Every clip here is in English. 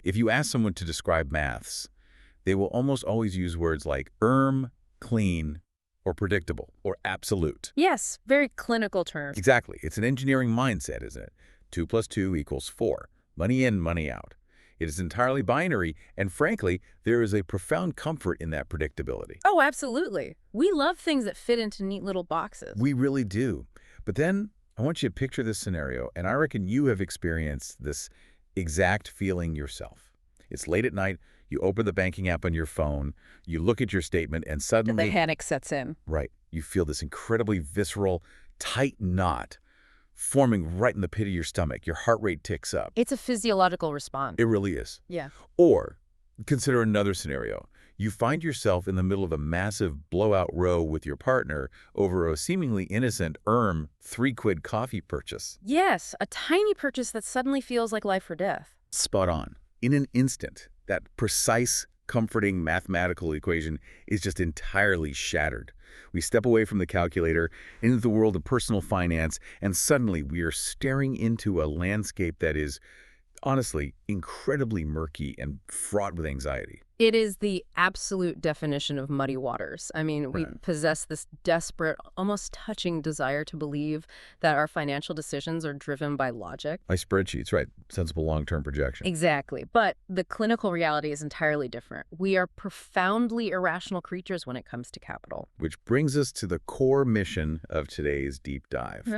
If you ask someone to describe maths, they will almost always use words like clean, or predictable, or absolute. Yes, very clinical term. Exactly. It's an engineering mindset, isn't it? 2 plus 2 equals 4. Money in, money out. It is entirely binary, and frankly, there is a profound comfort in that predictability. Oh, absolutely. We love things that fit into neat little boxes. We really do. But then I want you to picture this scenario, and I reckon you have experienced this exact feeling yourself. It's late at night, you open the banking app on your phone, you look at your statement, and suddenly— The panic sets in. Right. You feel this incredibly visceral, tight knot forming right in the pit of your stomach. Your heart rate ticks up. It's a physiological response. It really is. Yeah. Or consider another scenario. You find yourself in the middle of a massive blowout row with your partner over a seemingly innocent 3 quid coffee purchase. Yes, a tiny purchase that suddenly feels like life or death. Spot on. In an instant, that precise, comforting mathematical equation is just entirely shattered. We step away from the calculator into the world of personal finance, and suddenly we are staring into a landscape that is, honestly, incredibly murky and fraught with anxiety. It is the absolute definition of muddy waters. I mean, we possess this desperate, almost touching desire to believe that our financial decisions are driven by logic. By spreadsheets, right. Sensible long-term projection. Exactly. But the clinical reality is entirely different. We are profoundly irrational creatures when it comes to capital. Which brings us to the core mission of today's deep dive.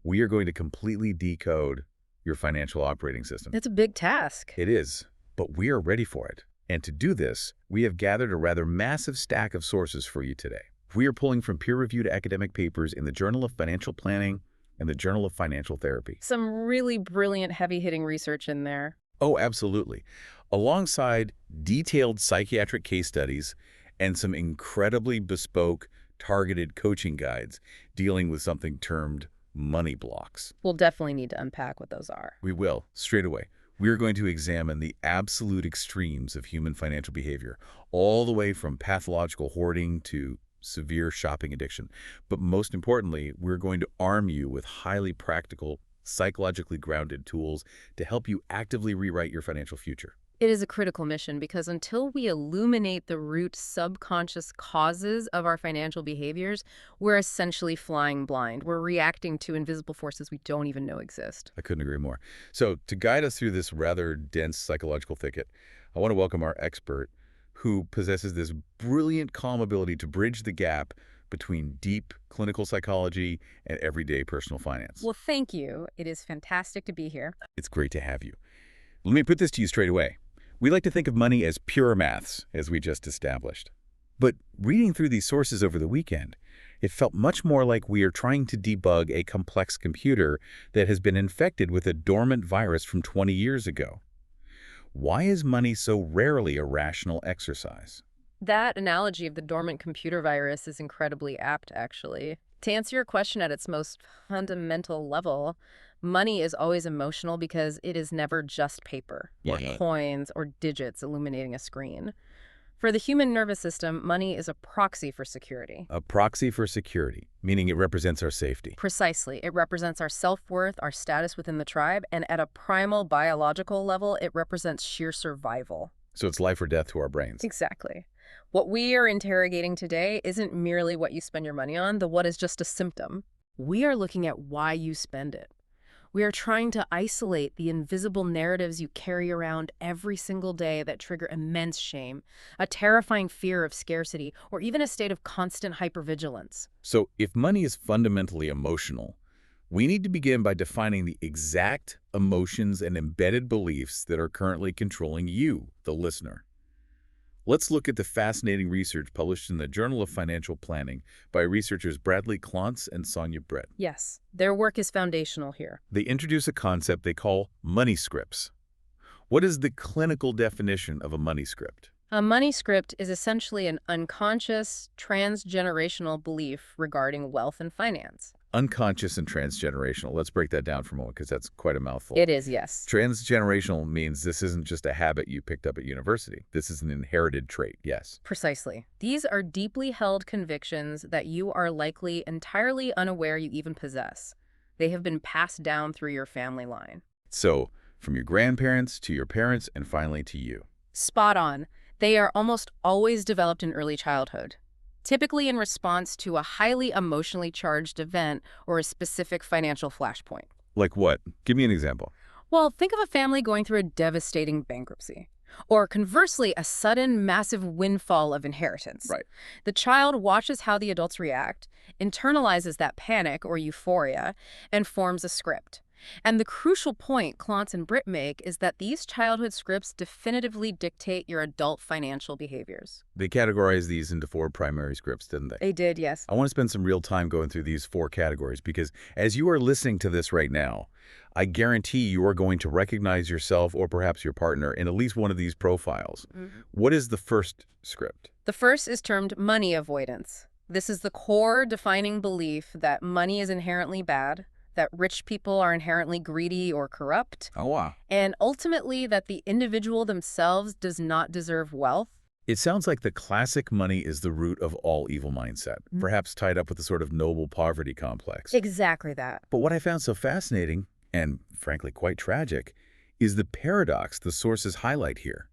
We are going to completely decode your financial operating system. It's a big task. It is, but we are ready for it. And to do this, we have gathered a rather massive stack of sources for you today. We are pulling from peer-reviewed academic papers in the Journal of Financial Planning and the Journal of Financial Therapy. Some really brilliant, heavy-hitting research in there. Oh, absolutely. Alongside detailed psychiatric case studies and some incredibly bespoke, targeted coaching guides dealing with something termed money blocks. We'll definitely need to unpack what those are. We will, straight away. We are going to examine the absolute extremes of human financial behavior, all the way from pathological hoarding to severe shopping addiction. But most importantly, we're going to arm you with highly practical, psychologically grounded tools to help you actively rewrite your financial future. It is a critical mission because until we illuminate the root subconscious causes of our financial behaviors, we're essentially flying blind. We're reacting to invisible forces we don't even know exist. I couldn't agree more. So to guide us through this rather dense psychological thicket, I want to welcome our expert who possesses this brilliant, calm ability to bridge the gap between deep clinical psychology and everyday personal finance. Well, thank you. It is fantastic to be here. It's great to have you. Let me put this to you straight away. We like to think of money as pure maths, as we just established. But reading through these sources over the weekend, it felt much more like we are trying to debug a complex computer that has been infected with a dormant virus from 20 years ago. Why is money so rarely a rational exercise? That analogy of the dormant computer virus is incredibly apt, actually. To answer your question at its most fundamental level, money is always emotional because it is never just paper, or coins, or digits illuminating a screen. For the human nervous system, money is a proxy for security. A proxy for security, meaning it represents our safety. Precisely. It represents our self-worth, our status within the tribe, and at a primal biological level, it represents sheer survival. So it's life or death to our brains. Exactly. What we are interrogating today isn't merely what you spend your money on. The what is just a symptom. We are looking at why you spend it. We are trying to isolate the invisible narratives you carry around every single day that trigger immense shame, a terrifying fear of scarcity, or even a state of constant hypervigilance. So if money is fundamentally emotional, we need to begin by defining the exact emotions and embedded beliefs that are currently controlling you, the listener. Let's look at the fascinating research published in the Journal of Financial Planning by researchers Bradley Klontz and Sonia Brett. Yes, their work is foundational here. They introduce a concept they call money scripts. What is the clinical definition of a money script? A money script is essentially an unconscious, transgenerational belief regarding wealth and finance. Unconscious and transgenerational. Let's break that down for a moment because that's quite a mouthful. It is, yes. Transgenerational means this isn't just a habit you picked up at university. This is an inherited trait, yes. Precisely. These are deeply held convictions that you are likely entirely unaware you even possess. They have been passed down through your family line. So, from your grandparents to your parents and finally to you. Spot on. They are almost always developed in early childhood, typically in response to a highly emotionally charged event or a specific financial flashpoint. Like what? Give me an example. Well, think of a family going through a devastating bankruptcy. Or conversely, a sudden, massive windfall of inheritance. Right. The child watches how the adults react, internalizes that panic or euphoria, and forms a script. And the crucial point Clance and Britt make is that these childhood scripts definitively dictate your adult financial behaviors. They categorized these into 4 primary scripts, didn't they? They did, yes. I want to spend some real time going through these 4 categories because as you are listening to this right now, I guarantee you are going to recognize yourself or perhaps your partner in at least one of these profiles. What is the first script? The first is termed money avoidance. This is the core defining belief that money is inherently bad, that rich people are inherently greedy or corrupt, Oh, wow. and ultimately that the individual themselves does not deserve wealth. It sounds like the classic money is the root of all evil mindset, perhaps tied up with a sort of noble poverty complex. Exactly that. But what I found so fascinating, and frankly quite tragic, is the paradox the sources highlight here.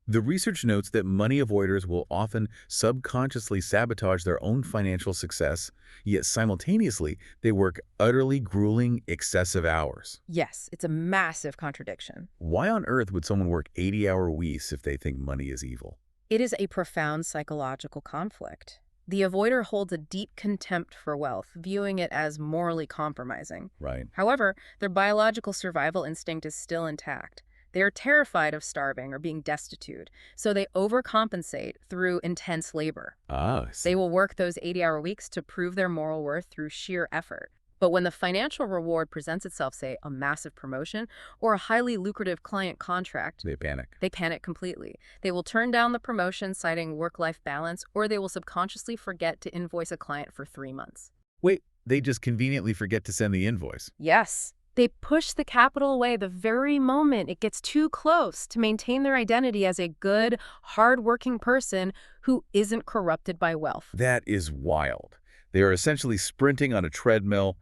The research notes that money avoiders will often subconsciously sabotage their own financial success, yet simultaneously they work utterly grueling, excessive hours. Yes, it's a massive contradiction. Why on earth would someone work 80-hour weeks if they think money is evil? It is a profound psychological conflict. The avoider holds a deep contempt for wealth, viewing it as morally compromising. Right. However, their biological survival instinct is still intact. They are terrified of starving or being destitute, so they overcompensate through intense labor. Ah, They will work those 80-hour weeks to prove their moral worth through sheer effort. But when the financial reward presents itself, say, a massive promotion or a highly lucrative client contract, they panic. they panic completely. They will turn down the promotion citing work-life balance, or they will subconsciously forget to invoice a client for 3 months. Wait, they just conveniently forget to send the invoice. Yes. They push the capital away the very moment it gets too close to maintain their identity as a good, hard-working person who isn't corrupted by wealth. That is wild. They are essentially sprinting on a treadmill,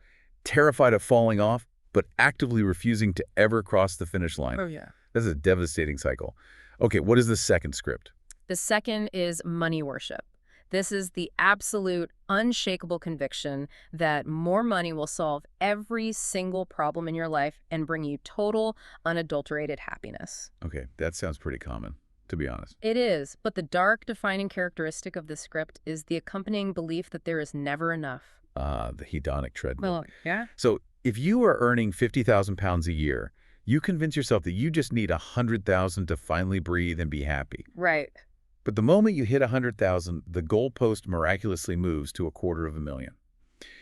terrified of falling off, but actively refusing to ever cross the finish line. Oh, yeah. That's a devastating cycle. Okay, what is the second script? The second is money worship. This is the absolute, unshakable conviction that more money will solve every single problem in your life and bring you total, unadulterated happiness. Okay, that sounds pretty common, to be honest. It is, but the dark, defining characteristic of this script is the accompanying belief that there is never enough. The hedonic treadmill. Well, yeah. So if you are earning 50,000 pounds a year, you convince yourself that you just need 100,000 to finally breathe and be happy. Right. But the moment you hit 100,000, the goalpost miraculously moves to 250,000.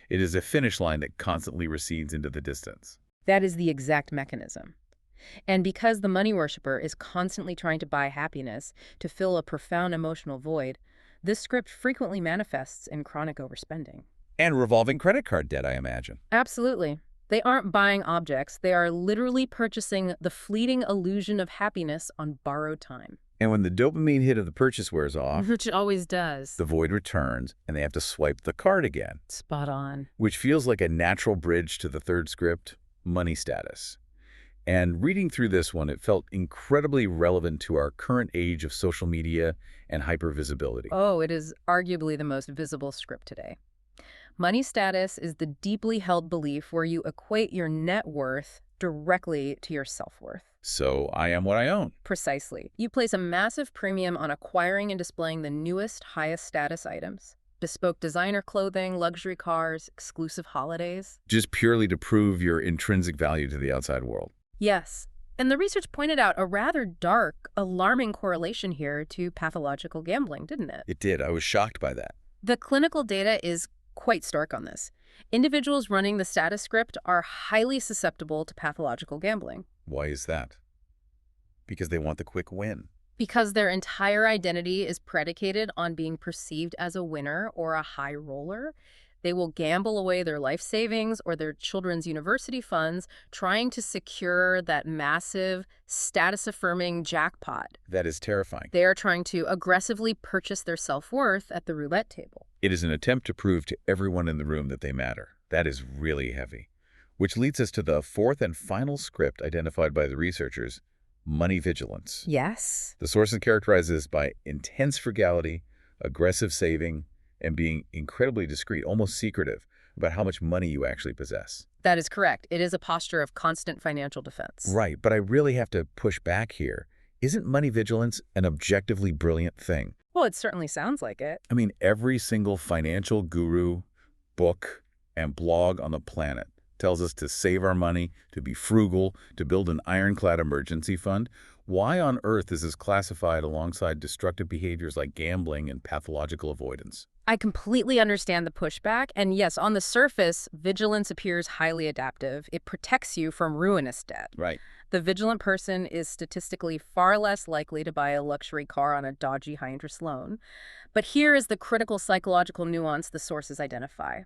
It is a finish line that constantly recedes into the distance. That is the exact mechanism. And because the money worshiper is constantly trying to buy happiness to fill a profound emotional void, this script frequently manifests in chronic overspending. And revolving credit card debt, I imagine. Absolutely. They aren't buying objects. They are literally purchasing the fleeting illusion of happiness on borrowed time. And when the dopamine hit of the purchase wears off, Which it always does. the void returns and they have to swipe the card again, Spot on. which feels like a natural bridge to the third script, money status. And reading through this one, it felt incredibly relevant to our current age of social media and hypervisibility. Oh, it is arguably the most visible script today. Money status is the deeply held belief where you equate your net worth directly to your self-worth. So I am what I own. Precisely. You place a massive premium on acquiring and displaying the newest, highest status items. Bespoke designer clothing, luxury cars, exclusive holidays. Just purely to prove your intrinsic value to the outside world. Yes. And the research pointed out a rather dark, alarming correlation here to pathological gambling, didn't it? It did. I was shocked by that. The clinical data is quite stark on this. Individuals running the status script are highly susceptible to pathological gambling. Why is that? Because they want the quick win. Because their entire identity is predicated on being perceived as a winner or a high roller. They will gamble away their life savings or their children's university funds trying to secure that massive, status-affirming jackpot. That is terrifying. They are trying to aggressively purchase their self-worth at the roulette table. It is an attempt to prove to everyone in the room that they matter. That is really heavy. Which leads us to the fourth and final script identified by the researchers, money vigilance. Yes. The source is characterized as by intense frugality, aggressive saving, and being incredibly discreet, almost secretive, about how much money you actually possess. That is correct. It is a posture of constant financial defense. Right, but I really have to push back here. Isn't money vigilance an objectively brilliant thing? Well, it certainly sounds like it. I mean, every single financial guru, book, and blog on the planet tells us to save our money, to be frugal, to build an ironclad emergency fund. Why on earth is this classified alongside destructive behaviors like gambling and pathological avoidance? I completely understand the pushback, and yes, on the surface, vigilance appears highly adaptive. It protects you from ruinous debt. Right. The vigilant person is statistically far less likely to buy a luxury car on a dodgy high-interest loan. But here is the critical psychological nuance the sources identify.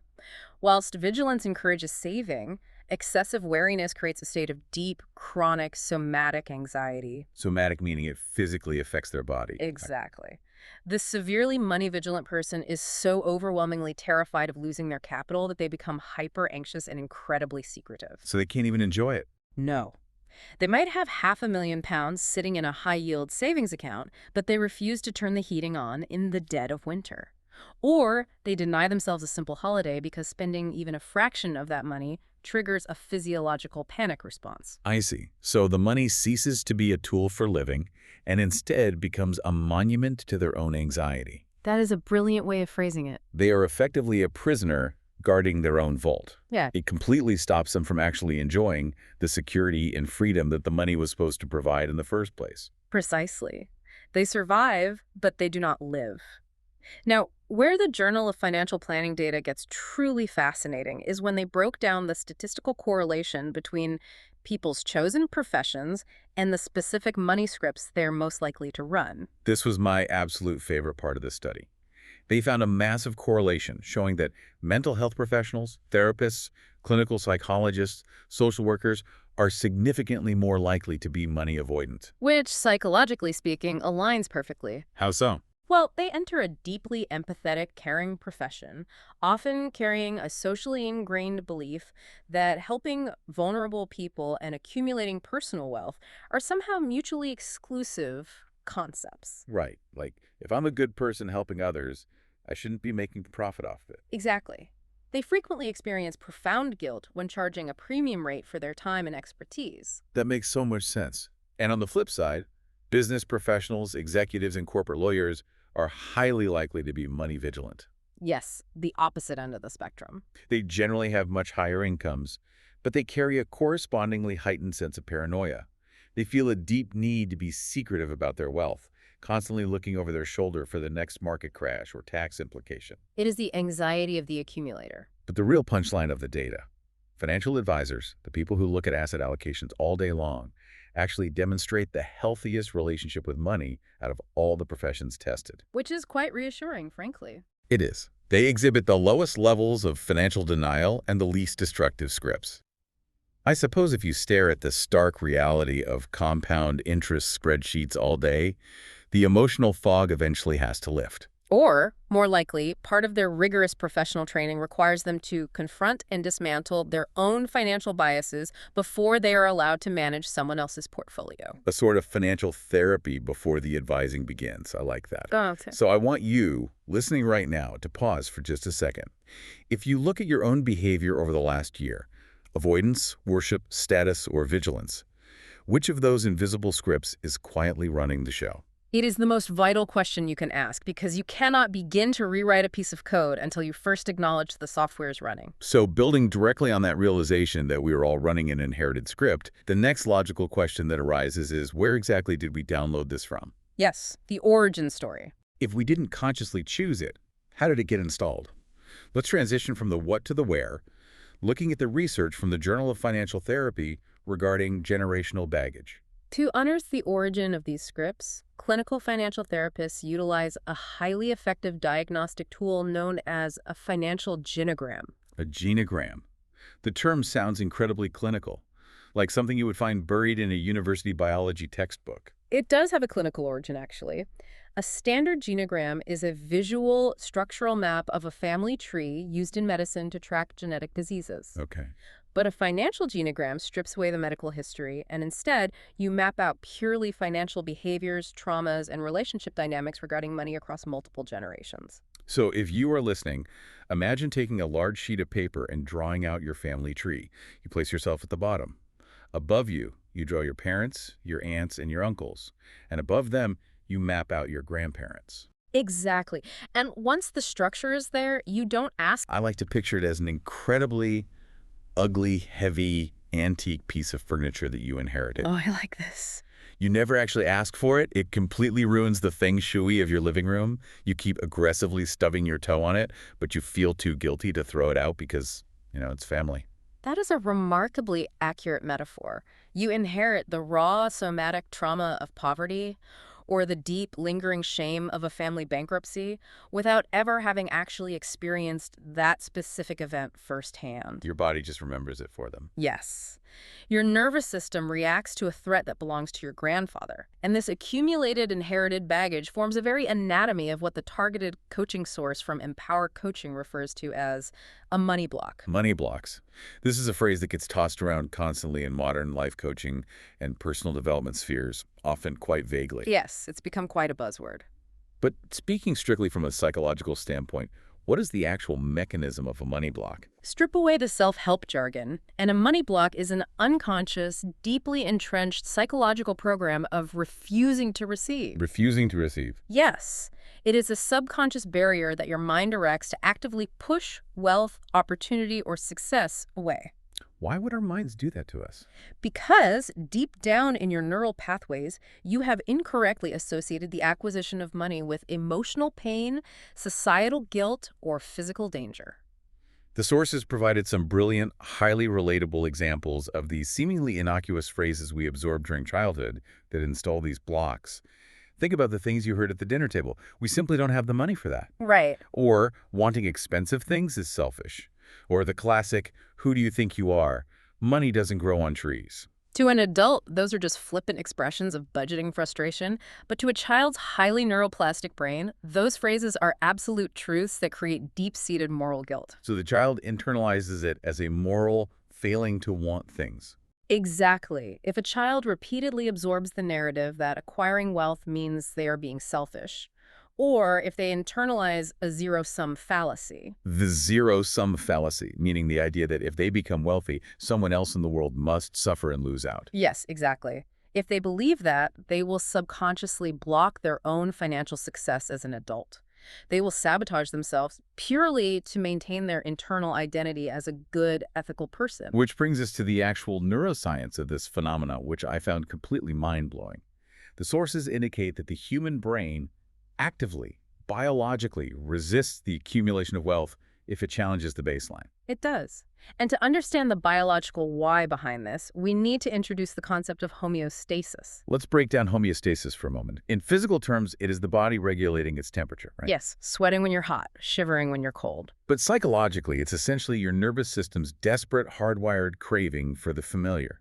Whilst vigilance encourages saving, excessive wariness creates a state of deep, chronic, somatic anxiety. Somatic meaning it physically affects their body. Exactly. The severely money-vigilant person is so overwhelmingly terrified of losing their capital that they become hyper-anxious and incredibly secretive. So they can't even enjoy it. No. They might have £500,000 sitting in a high-yield savings account, but they refuse to turn the heating on in the dead of winter. Or they deny themselves a simple holiday because spending even a fraction of that money triggers a physiological panic response. I see. So the money ceases to be a tool for living and instead becomes a monument to their own anxiety. That is a brilliant way of phrasing it. They are effectively a prisoner guarding their own vault. Yeah. It completely stops them from actually enjoying the security and freedom that the money was supposed to provide in the first place. Precisely. They survive, but they do not live. Now, where the Journal of Financial Planning data gets truly fascinating is when they broke down the statistical correlation between people's chosen professions and the specific money scripts they're most likely to run. This was my absolute favorite part of this study. They found a massive correlation showing that mental health professionals, therapists, clinical psychologists, social workers are significantly more likely to be money avoidant. Which, psychologically speaking, aligns perfectly. How so? Well, they enter a deeply empathetic, caring profession, often carrying a socially ingrained belief that helping vulnerable people and accumulating personal wealth are somehow mutually exclusive concepts. Right. Like, if I'm a good person helping others, I shouldn't be making profit off of it. Exactly. They frequently experience profound guilt when charging a premium rate for their time and expertise. That makes so much sense. And on the flip side, business professionals, executives, and corporate lawyers are highly likely to be money vigilant. Yes, the opposite end of the spectrum. They generally have much higher incomes, but they carry a correspondingly heightened sense of paranoia. They feel a deep need to be secretive about their wealth, constantly looking over their shoulder for the next market crash or tax implication. It is the anxiety of the accumulator. But the real punchline of the data, financial advisors, the people who look at asset allocations all day long, actually demonstrate the healthiest relationship with money out of all the professions tested. Which is quite reassuring, frankly. It is. They exhibit the lowest levels of financial denial and the least destructive scripts. I suppose if you stare at the stark reality of compound interest spreadsheets all day, the emotional fog eventually has to lift. Or, more likely, part of their rigorous professional training requires them to confront and dismantle their own financial biases before they are allowed to manage someone else's portfolio. A sort of financial therapy before the advising begins. I like that. Okay. So I want you, listening right now, to pause for just a second. If you look at your own behavior over the last year, avoidance, worship, status, or vigilance, which of those invisible scripts is quietly running the show? It is the most vital question you can ask because you cannot begin to rewrite a piece of code until you first acknowledge the software is running. So building directly on that realization that we are all running an inherited script, the next logical question that arises is, where exactly did we download this from? Yes, the origin story. If we didn't consciously choose it, how did it get installed? Let's transition from the what to the where, looking at the research from the Journal of Financial Therapy regarding generational baggage. To unearth the origin of these scripts, clinical financial therapists utilize a highly effective diagnostic tool known as a financial genogram. A genogram. The term sounds incredibly clinical, like something you would find buried in a university biology textbook. It does have a clinical origin, actually. A standard genogram is a visual structural map of a family tree used in medicine to track genetic diseases. Okay. But a financial genogram strips away the medical history, and instead, you map out purely financial behaviors, traumas, and relationship dynamics regarding money across multiple generations. So if you are listening, imagine taking a large sheet of paper and drawing out your family tree. You place yourself at the bottom. Above you, you draw your parents, your aunts, and your uncles. And above them, you map out your grandparents. Exactly. And once the structure is there, you don't ask. I like to picture it as an incredibly ugly, heavy, antique piece of furniture that you inherited. Oh, I like this. You never actually ask for it. It completely ruins the feng shui of your living room. You keep aggressively stubbing your toe on it, but you feel too guilty to throw it out because, it's family. That is a remarkably accurate metaphor. You inherit the raw somatic trauma of poverty or the deep, lingering shame of a family bankruptcy without ever having actually experienced that specific event firsthand. Your body just remembers it for them. Yes. Your nervous system reacts to a threat that belongs to your grandfather. And this accumulated inherited baggage forms a very anatomy of what the targeted coaching source from Empower Coaching refers to as a money block. Money blocks. This is a phrase that gets tossed around constantly in modern life coaching and personal development spheres, often quite vaguely. Yes, it's become quite a buzzword. But speaking strictly from a psychological standpoint, what is the actual mechanism of a money block? Strip away the self-help jargon, and a money block is an unconscious, deeply entrenched psychological program of refusing to receive. Refusing to receive. Yes, it is a subconscious barrier that your mind erects to actively push wealth, opportunity, or success away. Why would our minds do that to us? Because deep down in your neural pathways, you have incorrectly associated the acquisition of money with emotional pain, societal guilt, or physical danger. The sources provided some brilliant, highly relatable examples of these seemingly innocuous phrases we absorbed during childhood that install these blocks. Think about the things you heard at the dinner table. We simply don't have the money for that. Right. Or wanting expensive things is selfish. Or the classic, who do you think you are? Money doesn't grow on trees. To an adult, those are just flippant expressions of budgeting frustration, but to a child's highly neuroplastic brain, those phrases are absolute truths that create deep-seated moral guilt. So the child internalizes it as a moral failing to want things. Exactly. If a child repeatedly absorbs the narrative that acquiring wealth means they are being selfish, or if they internalize a zero-sum fallacy. The zero-sum fallacy, meaning the idea that if they become wealthy, someone else in the world must suffer and lose out. Yes, exactly. If they believe that, they will subconsciously block their own financial success as an adult. They will sabotage themselves purely to maintain their internal identity as a good, ethical person. Which brings us to the actual neuroscience of this phenomena, which I found completely mind-blowing. The sources indicate that the human brain actively, biologically resists the accumulation of wealth if it challenges the baseline. It does. And to understand the biological why behind this, we need to introduce the concept of homeostasis. Let's break down homeostasis for a moment. In physical terms, it is the body regulating its temperature, right? Yes, sweating when you're hot, shivering when you're cold. But psychologically, it's essentially your nervous system's desperate, hardwired craving for the familiar.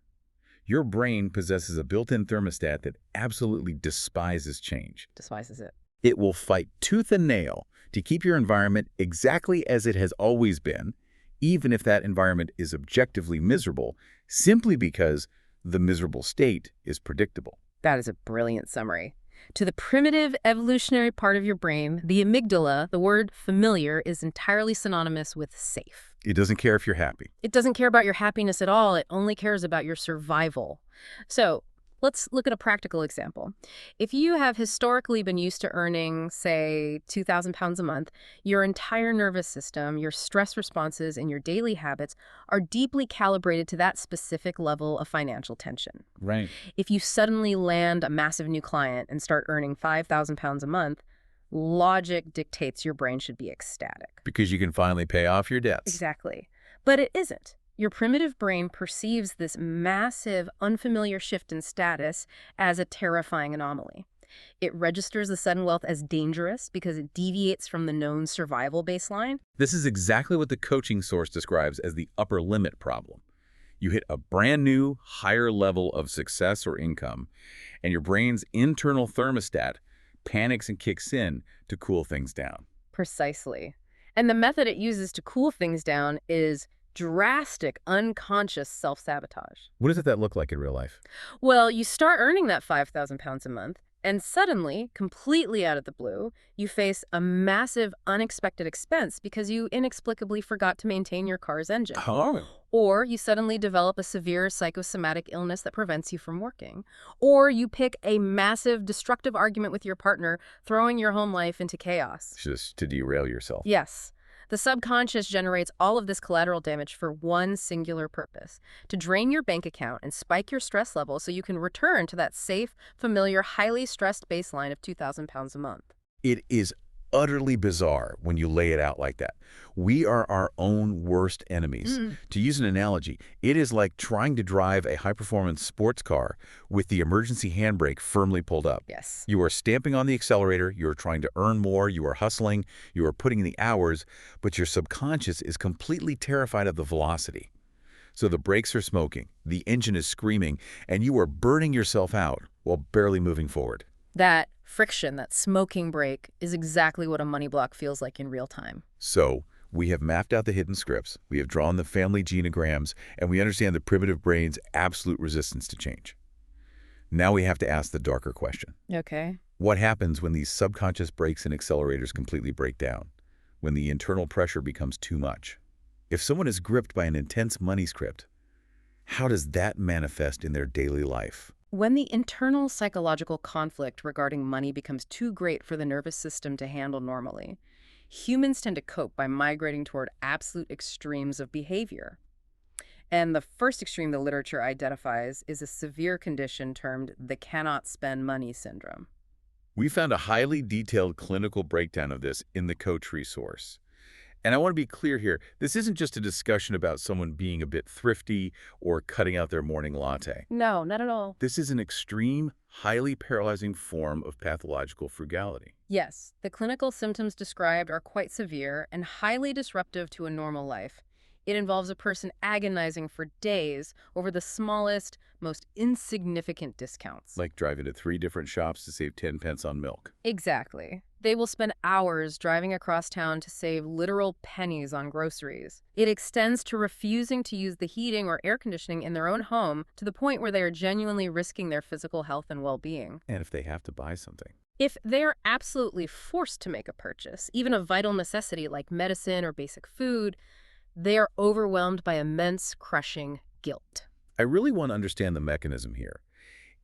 Your brain possesses a built-in thermostat that absolutely despises change. Despises it. It will fight tooth and nail to keep your environment exactly as it has always been, even if that environment is objectively miserable, simply because the miserable state is predictable. That is a brilliant summary. To the primitive evolutionary part of your brain, the amygdala, the word familiar is entirely synonymous with safe. It doesn't care if you're happy. It doesn't care about your happiness at all. It only cares about your survival. So, let's look at a practical example. If you have historically been used to earning, say, 2,000 pounds a month, your entire nervous system, your stress responses, and your daily habits are deeply calibrated to that specific level of financial tension. Right. If you suddenly land a massive new client and start earning 5,000 pounds a month, logic dictates your brain should be ecstatic. Because you can finally pay off your debts. Exactly. But it isn't. Your primitive brain perceives this massive, unfamiliar shift in status as a terrifying anomaly. It registers the sudden wealth as dangerous because it deviates from the known survival baseline. This is exactly what the coaching source describes as the upper limit problem. You hit a brand new, higher level of success or income, and your brain's internal thermostat panics and kicks in to cool things down. Precisely. And the method it uses to cool things down is Drastic, unconscious self-sabotage. What does that look like in real life? Well, you start earning that 5,000 pounds a month, and suddenly, completely out of the blue, you face a massive, unexpected expense because you inexplicably forgot to maintain your car's engine. Oh. Or you suddenly develop a severe psychosomatic illness that prevents you from working. Or you pick a massive, destructive argument with your partner, throwing your home life into chaos. Just to derail yourself. Yes. The subconscious generates all of this collateral damage for one singular purpose: to drain your bank account and spike your stress level so you can return to that safe, familiar, highly stressed baseline of 2,000 pounds a month. It is utterly bizarre when you lay it out like that. We are our own worst enemies. To use an analogy, it is like trying to drive a high-performance sports car with the emergency handbrake firmly pulled up. Yes. You are stamping on the accelerator, you are trying to earn more, you are hustling, you are putting in the hours, but your subconscious is completely terrified of the velocity. So the brakes are smoking, the engine is screaming, and you are burning yourself out while barely moving forward. That friction, that smoking brake, is exactly what a money block feels like in real time. So we have mapped out the hidden scripts, we have drawn the family genograms, and we understand the primitive brain's absolute resistance to change. Now we have to ask the darker question. Okay. What happens when these subconscious brakes and accelerators completely break down? When the internal pressure becomes too much? If someone is gripped by an intense money script, how does that manifest in their daily life? When the internal psychological conflict regarding money becomes too great for the nervous system to handle normally, humans tend to cope by migrating toward absolute extremes of behavior. And the first extreme the literature identifies is a severe condition termed the cannot spend money syndrome. We found a highly detailed clinical breakdown of this in the Coach resource. And I want to be clear here, this isn't just a discussion about someone being a bit thrifty or cutting out their morning latte. No, not at all. This is an extreme, highly paralyzing form of pathological frugality. Yes, the clinical symptoms described are quite severe and highly disruptive to a normal life. It involves a person agonizing for days over the smallest, most insignificant discounts. Like driving to 3 different shops to save 10 pence on milk. Exactly. They will spend hours driving across town to save literal pennies on groceries. It extends to refusing to use the heating or air conditioning in their own home to the point where they are genuinely risking their physical health and well-being. And if they have to buy something. If they are absolutely forced to make a purchase, even a vital necessity like medicine or basic food, they are overwhelmed by immense, crushing guilt. I really want to understand the mechanism here.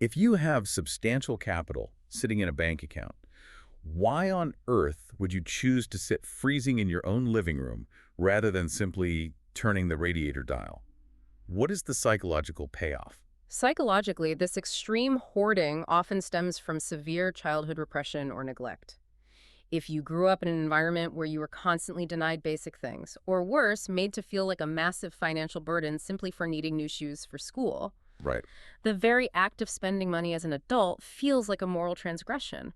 If you have substantial capital sitting in a bank account, why on earth would you choose to sit freezing in your own living room rather than simply turning the radiator dial? What is the psychological payoff? Psychologically, this extreme hoarding often stems from severe childhood repression or neglect. If you grew up in an environment where you were constantly denied basic things, or worse, made to feel like a massive financial burden simply for needing new shoes for school, Right. the very act of spending money as an adult feels like a moral transgression.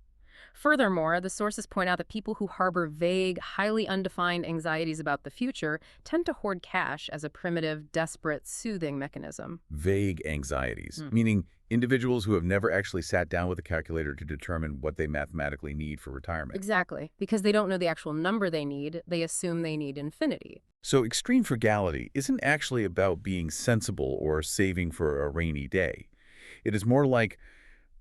Furthermore, the sources point out that people who harbor vague, highly undefined anxieties about the future tend to hoard cash as a primitive, desperate, soothing mechanism. Vague anxieties, meaning individuals who have never actually sat down with a calculator to determine what they mathematically need for retirement. Exactly. Because they don't know the actual number they need, they assume they need infinity. So extreme frugality isn't actually about being sensible or saving for a rainy day. It is more like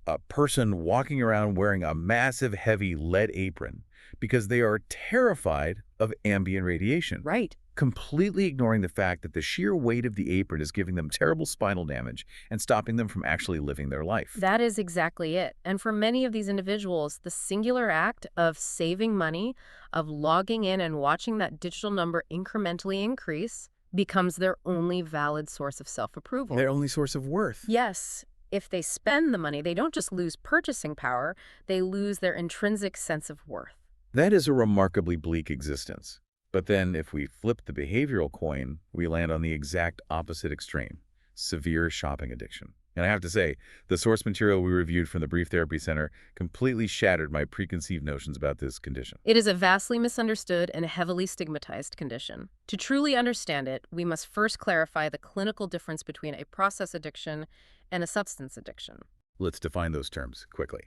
a person walking around wearing a massive, heavy lead apron because they are terrified of ambient radiation. Right. Completely ignoring the fact that the sheer weight of the apron is giving them terrible spinal damage and stopping them from actually living their life. That is exactly it. And for many of these individuals, the singular act of saving money, of logging in and watching that digital number incrementally increase, becomes their only valid source of self-approval. Their only source of worth. Yes. If they spend the money, they don't just lose purchasing power, they lose their intrinsic sense of worth. That is a remarkably bleak existence. But then if we flip the behavioral coin, we land on the exact opposite extreme, severe shopping addiction. And I have to say, the source material we reviewed from the Brief Therapy Center completely shattered my preconceived notions about this condition. It is a vastly misunderstood and heavily stigmatized condition. To truly understand it, we must first clarify the clinical difference between a process addiction and a substance addiction. Let's define those terms quickly.